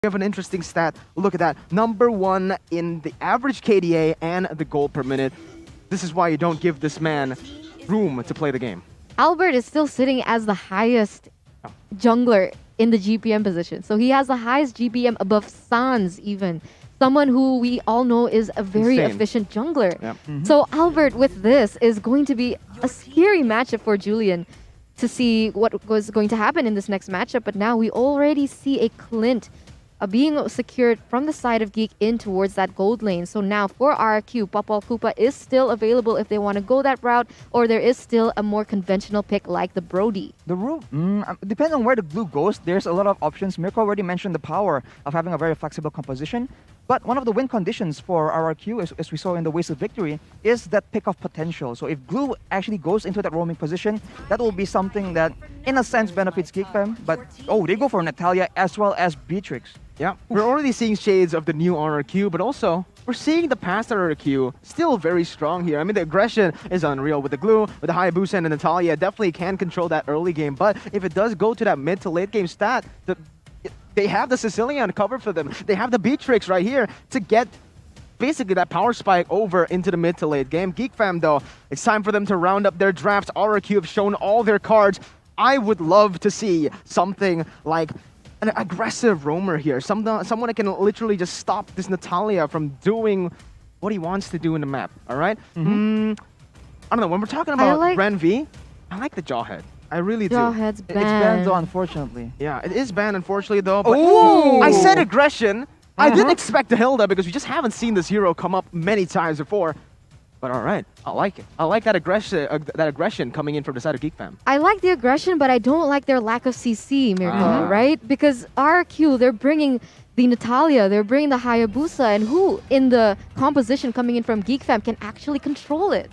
We have an interesting stat. Look at that. Number 1 in the average KDA and the gold per minute. This is why you don't give this man room to play the game. Albert is still sitting as the highest jungler in the GPM position. So he has the highest GPM above Sans even. Someone who we all know is a very efficient jungler. Yep. So Albert with this is going to be a scary matchup for Julian to see what was going to happen in this next matchup. But now we already see a Clint being secured from the side of Geek in towards that gold lane. So now for RRQ, Popol Koopa is still available if they want to go that route, or there is still a more conventional pick like the Brody. The route, depending on where the blue goes, there's a lot of options. Mirko already mentioned the power of having a very flexible composition. But one of the win conditions for RRQ, as we saw in the Ways of Victory, is that pick-off potential. So if Glue actually goes into that roaming position, that will be something that, in a sense, benefits GeekFam. But, they go for Natalia as well as Beatrix. Yeah, we're already seeing shades of the new RRQ, but also we're seeing the past RRQ still very strong here. I mean, the aggression is unreal with the Glue, with the Hayabusa and the Natalia. Definitely can control that early game, but if it does go to that mid to late game stat, they have the Sicilian covered for them. They have the Beatrix right here to get basically that power spike over into the mid to late game. GeekFam, though, it's time for them to round up their drafts. RRQ have shown all their cards. I would love to see something like an aggressive roamer here. Someone that can literally just stop this Natalia from doing what he wants to do in the map, all right? I don't know, when we're talking about Ren V, I like the Jawhead. I really do. Jawhead's banned. It's banned though, unfortunately. Yeah, it is banned, unfortunately, though. But I said aggression. I didn't expect the Hilda because we just haven't seen this hero come up many times before. But all right, I like it. I like that aggression coming in from the side of GeekFam. I like the aggression, but I don't like their lack of CC, Mirko, right? Because RRQ, they're bringing the Natalia, they're bringing the Hayabusa, and who in the composition coming in from GeekFam can actually control it?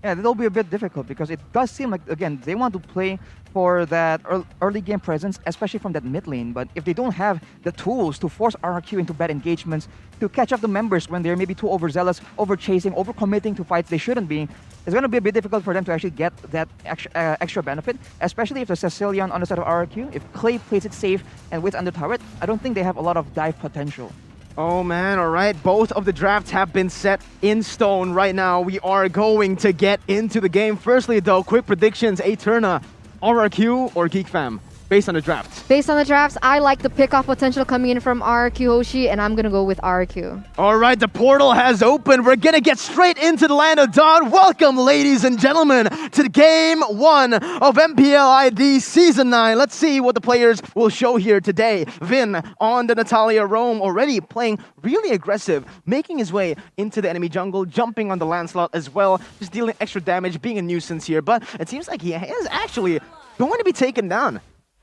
Yeah, that'll be a bit difficult because it does seem like, again, they want to play for that early game presence, especially from that mid lane. But if they don't have the tools to force RRQ into bad engagements, to catch up the members when they're maybe too overzealous, over-chasing, over-committing to fights they shouldn't be, it's going to be a bit difficult for them to actually get that extra benefit, especially if the Sicilian on the side of RRQ, if Clay plays it safe and waits under turret, I don't think they have a lot of dive potential. Oh man, all right. Both of the drafts have been set in stone right now. We are going to get into the game. Firstly, though, quick predictions. Eterna, RRQ, or GeekFam, based on the drafts? Based on the drafts, I like the pick-off potential coming in from RRQ Hoshi, and I'm going to go with RRQ. All right, the portal has opened. We're going to get straight into the land of Dawn. Welcome, ladies and gentlemen, to Game 1 of MPL ID Season 9. Let's see what the players will show here today. Vin on the Natalia Roam, already playing really aggressive, making his way into the enemy jungle, jumping on the Lancelot as well, just dealing extra damage, being a nuisance here. But it seems like he is actually going to be taken down.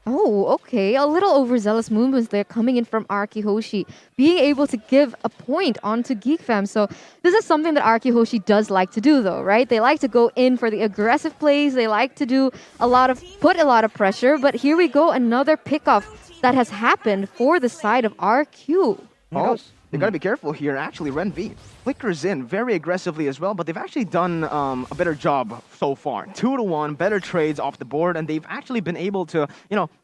Oh, okay. A little overzealous movements there coming in from RRQ Hoshi, being able to give a point onto GeekFam. So this is something that RRQ Hoshi does like to do though, right? They like to go in for the aggressive plays. They like to do put a lot of pressure. But here we go, another pickoff that has happened for the side of RQ. Oh, they gotta be careful here. Actually, Ren V flickers in very aggressively as well, but they've actually done a better job so far. 2-1, better trades off the board, and they've actually been able to,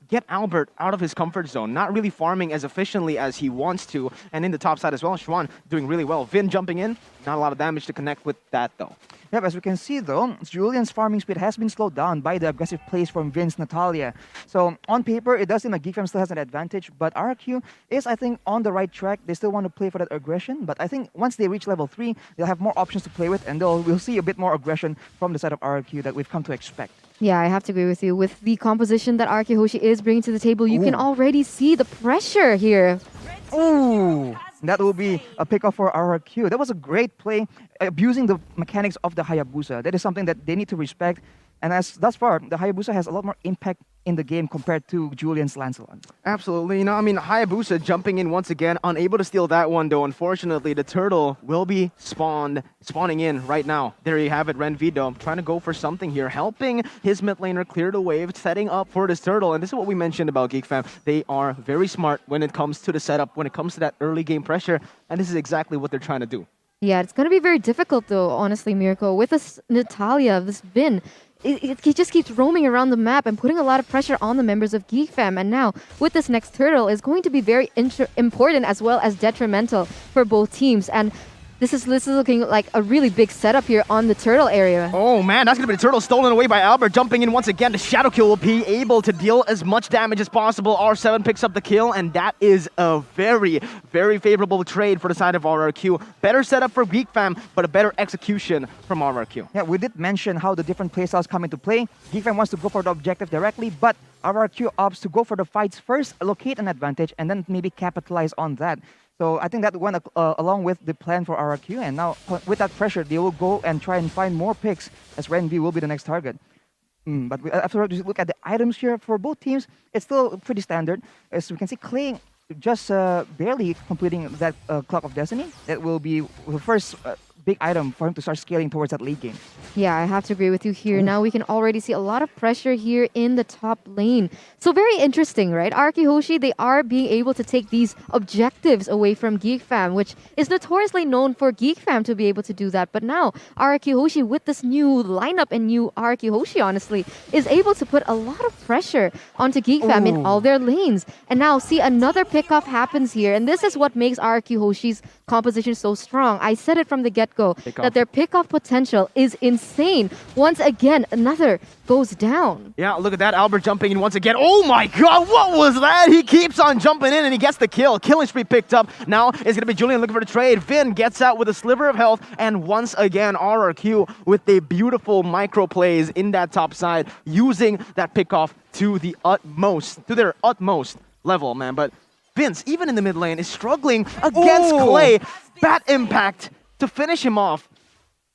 get Albert out of his comfort zone, not really farming as efficiently as he wants to. And in the top side as well, Schwan doing really well. Vin jumping in, not a lot of damage to connect with that though. Yep, as we can see though, Julian's farming speed has been slowed down by the aggressive plays from Vin's Natalia. So on paper, it does seem like GeekFam still has an advantage, but RRQ is, I think, on the right track. They still want to play for that aggression, but I think once they reach level 3, they'll have more options to play with, and we'll see a bit more aggression from the side of RRQ that we've come to expect. Yeah, I have to agree with you. With the composition that RRQ Hoshi is bringing to the table, you can already see the pressure here. Ooh, that will be a pickoff for RRQ. That was a great play, abusing the mechanics of the Hayabusa. That is something that they need to respect. And as thus far, the Hayabusa has a lot more impact in the game compared to Julian's Lancelot. Absolutely. Hayabusa jumping in once again, unable to steal that one though. Unfortunately, the turtle will be spawning in right now. There you have it, Ren Vido trying to go for something here, helping his mid laner clear the wave, setting up for this turtle. And this is what we mentioned about GeekFam. They are very smart when it comes to the setup, when it comes to that early game pressure. And this is exactly what they're trying to do. Yeah, it's going to be very difficult though, honestly, Mirko. With this Natalia, this Vin, he just keeps roaming around the map and putting a lot of pressure on the members of GeekFam. And now, with this next turtle, is going to be very important as well as detrimental for both teams. And this is looking like a really big setup here on the turtle area. Oh man, that's gonna be the turtle stolen away by Albert, jumping in once again. The Shadow Kill will be able to deal as much damage as possible. R7 picks up the kill, and that is a very, very favorable trade for the side of RRQ. Better setup for GeekFam, but a better execution from RRQ. Yeah, we did mention how the different playstyles come into play. GeekFam wants to go for the objective directly, but RRQ opts to go for the fights first, locate an advantage, and then maybe capitalize on that. So I think that went along with the plan for RRQ, and now with that pressure, they will go and try and find more picks as Renvi will be the next target. But after we look at the items here for both teams, it's still pretty standard. As we can see, Clay just barely completing that Clock of Destiny. That will be the first big item for him to start scaling towards that late game. Yeah, I have to agree with you here. Now we can already see a lot of pressure here in the top lane. So very interesting, right? RRQ HOSHI, they are being able to take these objectives away from GeekFam, which is notoriously known for GeekFam to be able to do that. But now RRQ HOSHI, with this new lineup and new RRQ HOSHI, honestly, is able to put a lot of pressure onto GeekFam in all their lanes. And now see another pickoff happens here. And this is what makes RRQ HOSHI's composition so strong. I said it from the get-go that their pickoff potential is insane. Once again, another goes down. Yeah, look at that. Albert jumping in once again. Oh my god, what was that? He keeps on jumping in and he gets the kill. Killing spree picked up. Now it's going to be Julian looking for the trade. Vin gets out with a sliver of health. And once again, RRQ with the beautiful micro plays in that top side, using that pickoff to the utmost, to their utmost level, man. But Vince, even in the mid lane, is struggling against Clay. Bad impact to finish him off.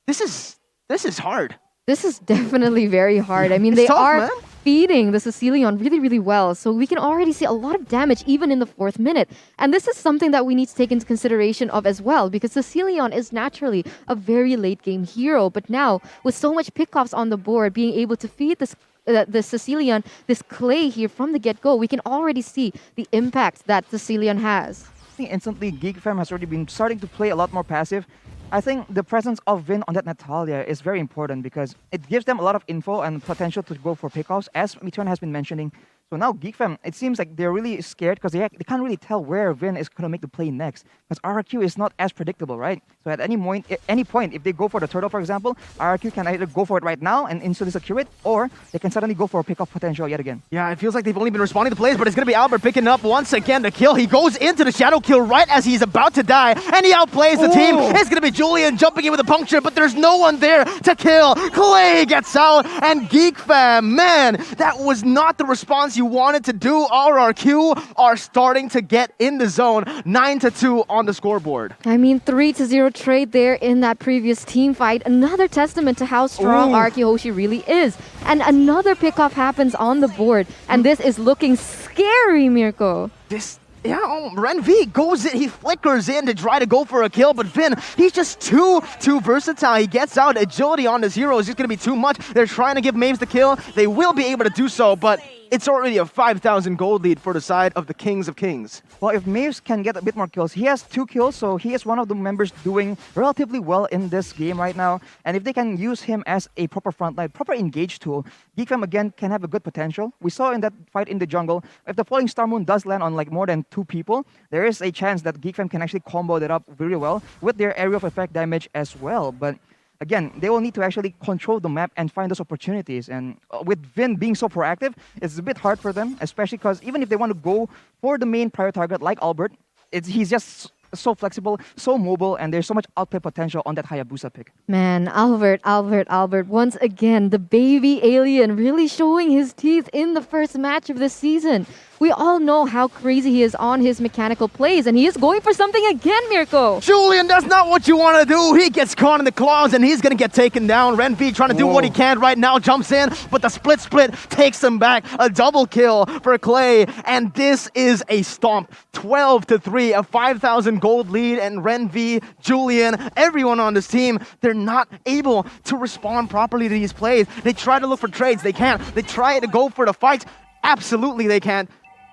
This is hard. This is definitely very hard. I mean, It's they tough, are man. feeding the Cecilion really, really well. So we can already see a lot of damage even in the 4th minute. And this is something that we need to take into consideration of as well, because Cecilion is naturally a very late game hero. But now, with so much pickoffs on the board, being able to feed this the Cecilion, this Clay here from the get-go, we can already see the impact that Cecilion has. I think instantly GeekFam has already been starting to play a lot more passive. I think the presence of Vin on that Natalia is very important because it gives them a lot of info and potential to go for pickoffs, as Mitron has been mentioning. So now GeekFam, it seems like they're really scared because they can't really tell where Vin is going to make the play next. Because RRQ is not as predictable, right? So at any point, if they go for the turtle, for example, RRQ can either go for it right now and instantly secure it, or they can suddenly go for a pickoff potential yet again. Yeah, it feels like they've only been responding to plays, but it's going to be Albert picking up once again the kill. He goes into the Shadow Kill right as he's about to die, and he outplays the team. It's going to be Julian jumping in with a puncture, but there's no one there to kill. Clay gets out, and GeekFam, man, that was not the response you wanted to do. RRQ are starting to get in the zone. 9-2 on the scoreboard. I mean, 3-0 trade there in that previous team fight. Another testament to how strong RRQ HOSHI really is. And another pickoff happens on the board. And this is looking scary, Mirko. Ren V goes in, he flickers in to try to go for a kill, but Vin, he's just too versatile. He gets out. Agility on this hero is just going to be too much. They're trying to give Maves the kill. They will be able to do so, but it's already a 5,000 gold lead for the side of the Kings of Kings. Well, if Maves can get a bit more kills, he has 2 kills, so he is one of the members doing relatively well in this game right now. And if they can use him as a proper frontline, proper engage tool, GeekFam again can have a good potential. We saw in that fight in the jungle, if the Falling Star Moon does land on like more than 2 people, there is a chance that GeekFam can actually combo that up very well with their area of effect damage as well. But again, they will need to actually control the map and find those opportunities. And with Vin being so proactive, it's a bit hard for them, especially because even if they want to go for the main prior target like Albert, he's just so flexible, so mobile, and there's so much outplay potential on that Hayabusa pick. Man, Albert, once again, the baby alien really showing his teeth in the first match of this season. We all know how crazy he is on his mechanical plays, and he is going for something again, Mirko. Julian, that's not what you want to do. He gets caught in the claws, and he's going to get taken down. Ren V trying to do what he can right now, jumps in, but the split takes him back. A double kill for Clay, and this is a stomp. 12-3, a 5,000 gold lead, and Ren V, Julian, everyone on this team, they're not able to respond properly to these plays. They try to look for trades, they can't. They try to go for the fights, absolutely they can't.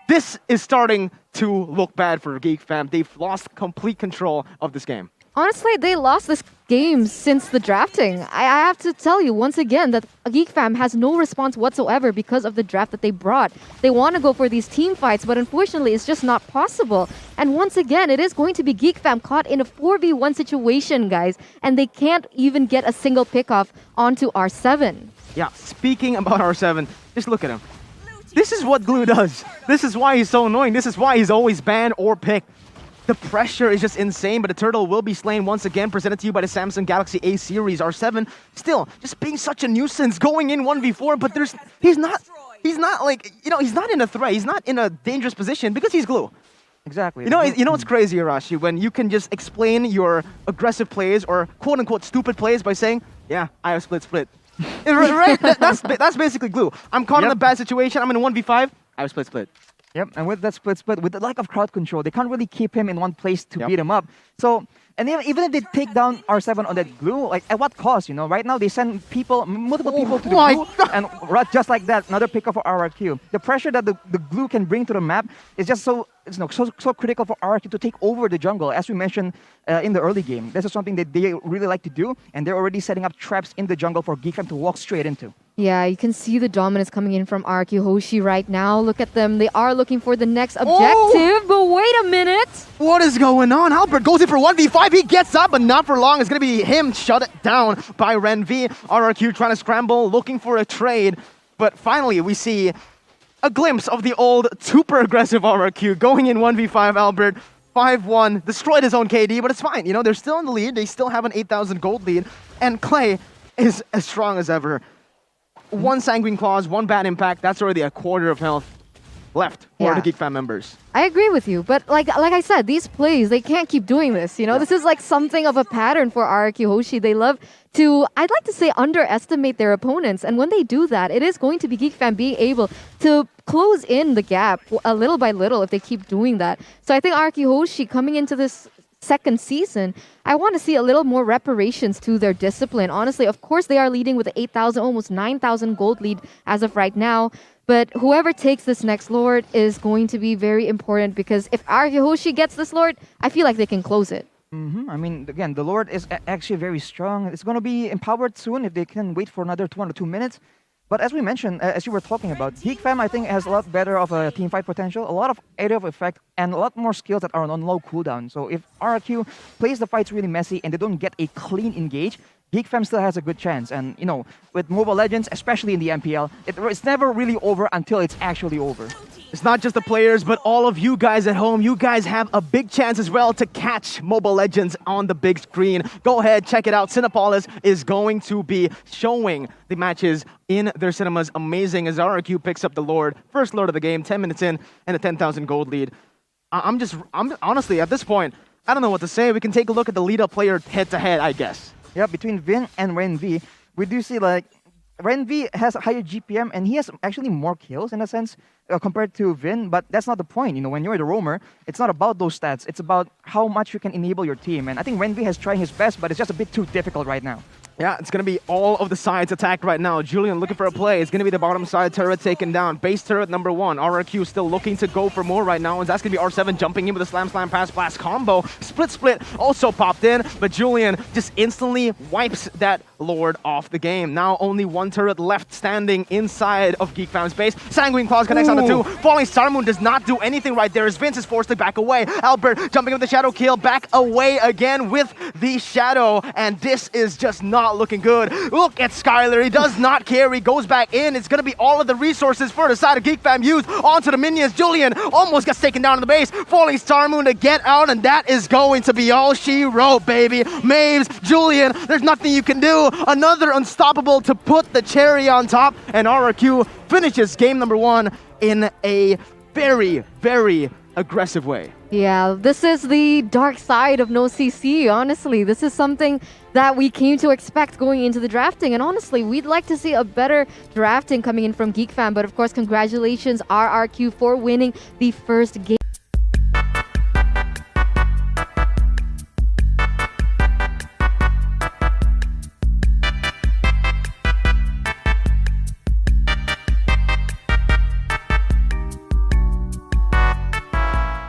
This is starting to look bad for GeekFam. They've lost complete control of this game. honestly, they lost this game since the drafting. I have to tell you once again that GeekFam has no response whatsoever because of the draft that they brought. They want to go for these team fights, but unfortunately, it's just not possible. And once again, it is going to be GeekFam caught in a 4v1 situation, guys, and they can't even get a single pickoff onto R7. Yeah, speaking about R7, just look at him. This is what Glue does. This is why he's so annoying. This is why he's always banned or picked. The pressure is just insane, but the turtle will be slain once again, presented to you by the Samsung Galaxy A series. R7 still just being such a nuisance, going in 1v4, but he's not like, he's not in a threat. He's not in a dangerous position because he's Glue. Exactly. You know what's crazy, Arashi, when you can just explain your aggressive plays or quote-unquote stupid plays by saying, yeah, I have split. Right? That's basically Glue. I'm caught in a bad situation. I'm in a 1v5. I have split. Yep, and with that split, with the lack of crowd control, they can't really keep him in one place to beat him up. So, and even if they take down R7 on that Glue, like at what cost? Right now they send multiple people to the Glue, and just like that, another pickup for RRQ. The pressure that the Glue can bring to the map is just so critical for RRQ to take over the jungle, as we mentioned in the early game. This is something that they really like to do, and they're already setting up traps in the jungle for GeekFam to walk straight into. Yeah, you can see the dominance coming in from RRQ HOSHI right now. Look at them. They are looking for the next objective, but wait a minute. What is going on? Albert goes in for 1v5. He gets up, but not for long. It's going to be him shut down by Renv. RRQ trying to scramble, looking for a trade. But finally, we see a glimpse of the old super aggressive RRQ going in 1v5, Albert. 5-1, destroyed his own KD, but it's fine. They're still in the lead. They still have an 8,000 gold lead. And Clay is as strong as ever. One Sanguine Claws, one bad impact. That's already a quarter of health left for the GeekFam members. I agree with you, but like I said, these plays, they can't keep doing this. This is like something of a pattern for RRQ HOSHI. They love to, I'd like to say, underestimate their opponents. And when they do that, it is going to be GeekFam being able to close in the gap a little by little if they keep doing that. So I think RRQ HOSHI coming into this second season, I want to see a little more reparations to their discipline. Honestly, of course, they are leading with 8,000, almost 9,000 gold lead as of right now. But whoever takes this next Lord is going to be very important, because if RRQ HOSHI gets this Lord, I feel like they can close it. I mean, again, the Lord is actually very strong. It's going to be empowered soon if they can wait for another 1 or 2 minutes. But as we mentioned, as you were talking about, GeekFam, I think, has a lot better of a team fight potential, a lot of area of effect, and a lot more skills that are on low cooldown. So if RRQ plays the fights really messy and they don't get a clean engage, GeekFam still has a good chance. And, with Mobile Legends, especially in the MPL, it's never really over until it's actually over. It's not just the players, but all of you guys at home. You guys have a big chance as well to catch Mobile Legends on the big screen. Go ahead, check it out. Cinepolis is going to be showing the matches in their cinemas. Amazing as RRQ picks up the Lord. First Lord of the game, 10 minutes in, and a 10,000 gold lead. I'm honestly, at this point, I don't know what to say. We can take a look at the lead-up player head-to-head, I guess. Yeah, between Vin and Renv, we do see Renv has a higher GPM and he has actually more kills in a sense compared to Vin, but that's not the point. When you're the roamer, it's not about those stats. It's about how much you can enable your team. And I think Renv has tried his best, but it's just a bit too difficult right now. Yeah, it's going to be all of the sides attacked right now. Julian looking for a play. It's going to be the bottom side turret taken down. Base turret number 1. RRQ still looking to go for more right now. And that's going to be R7 jumping in with a slam pass blast combo. Split also popped in, but Julian just instantly wipes that Lord off the game. Now only one turret left standing inside of GeekFam's base. Sanguine Claws connects on the 2. Falling Star Moon does not do anything right there as Vince is forced to back away. Albert jumping with the Shadow kill, back away again with the Shadow. And this is just not looking good. Look at Skylar. He does not care. He goes back in. It's going to be all of the resources for the side of GeekFam used onto the minions. Julian almost gets taken down in the base. Falling Star Moon to get out, and that is going to be all she wrote, baby. Maves, Julian, there's nothing you can do. Another unstoppable to put the cherry on top, and RRQ finishes game number 1 in a very, very aggressive way. Yeah, this is the dark side of no CC, honestly. This is something that we came to expect going into the drafting. And honestly, we'd like to see a better drafting coming in from GeekFam. But of course, congratulations RRQ for winning the first game.